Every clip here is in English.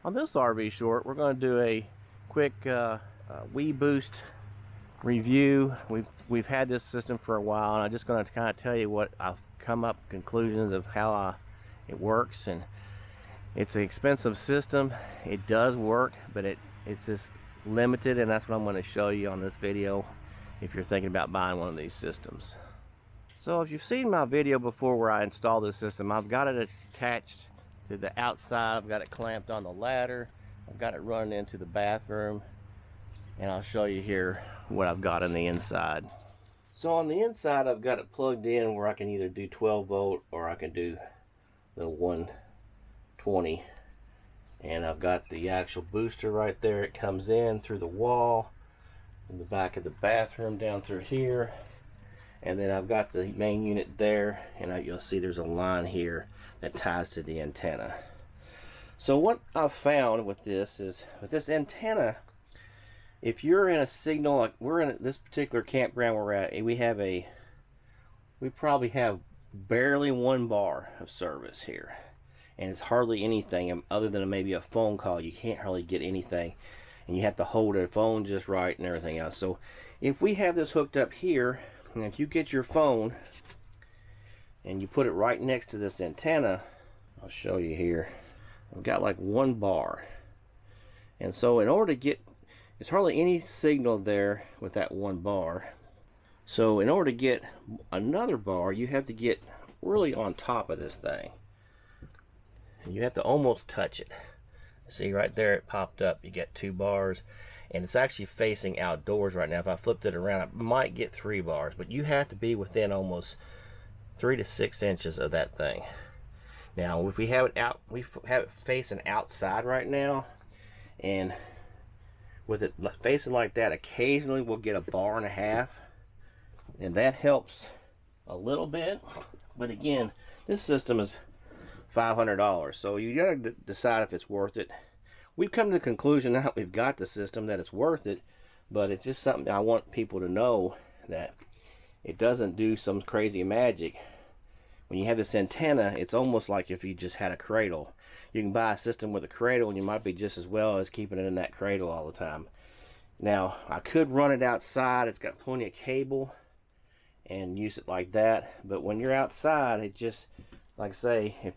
On this RV short, we're going to do a quick WeBoost review. We've had this system for a while, and I'm just going to kind of tell you what I've come up conclusions of how it works. And it's an expensive system. It does work, but it's just limited, and that's what I'm going to show you on this video if you're thinking about buying one of these systems. So if you've seen my video before where I installed this system, I've got it attached to the outside. I've got it clamped on the ladder. I've got it running into the bathroom, and I'll show you here what I've got on the inside. So on the inside, I've got it plugged in where I can either do 12 volt or I can do the 120, and I've got the actual booster right there. It comes in through the wall in the back of the bathroom down through here, and then I've got the main unit there, and you'll see there's a line here that ties to the antenna. So what I've found with this is, with this antenna, if you're in a signal, like we're in this particular campground we're at, we probably have barely 1 bar of service here, and it's hardly anything other than maybe a phone call. You can't hardly get anything, and you have to hold the phone just right and everything else. So if we have this hooked up here, and if you get your phone and you put it right next to this antenna, I'll show you here, I've got like 1 bar. And so in order to get, it's hardly any signal there with that 1 bar. So in order to get another bar, you have to get really on top of this thing. And you have to almost touch it. See right there, it popped up. You get 2 bars, and it's actually facing outdoors right now. If I flipped it around, I might get 3 bars, but you have to be within almost 3 to 6 inches of that thing. Now if we have it out, we have it facing outside right now, and with it facing like that, occasionally we'll get 1.5 bars, and that helps a little bit. But again, this system is $500, so you gotta decide if it's worth it. We've come to the conclusion now that we've got the system that it's worth it, but it's just something I want people to know, that it doesn't do some crazy magic. When you have this antenna, it's almost like if you just had a cradle. You can buy a system with a cradle, and you might be just as well as keeping it in that cradle all the time. Now I could run it outside. It's got plenty of cable and use it like that, but when you're outside, it just, like I say, if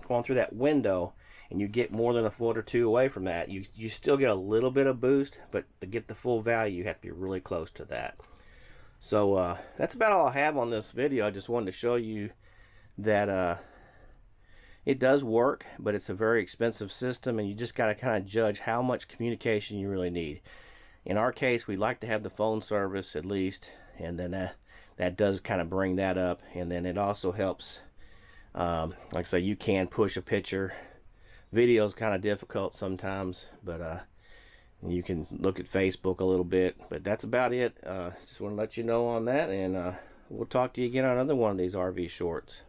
going through that window and you get more than 1 foot or 2 away from that, you still get a little bit of boost, but to get the full value, you have to be really close to that. So that's about all I have on this video. I just wanted to show you that it does work, but it's a very expensive system, and you just got to kind of judge how much communication you really need. In our case, we like to have the phone service at least, and then that does kind of bring that up. And then it also helps, like I say, you can push a picture. Video is kind of difficult sometimes, but you can look at Facebook a little bit. But that's about it. Just want to let you know on that, and we'll talk to you again on another one of these RV shorts.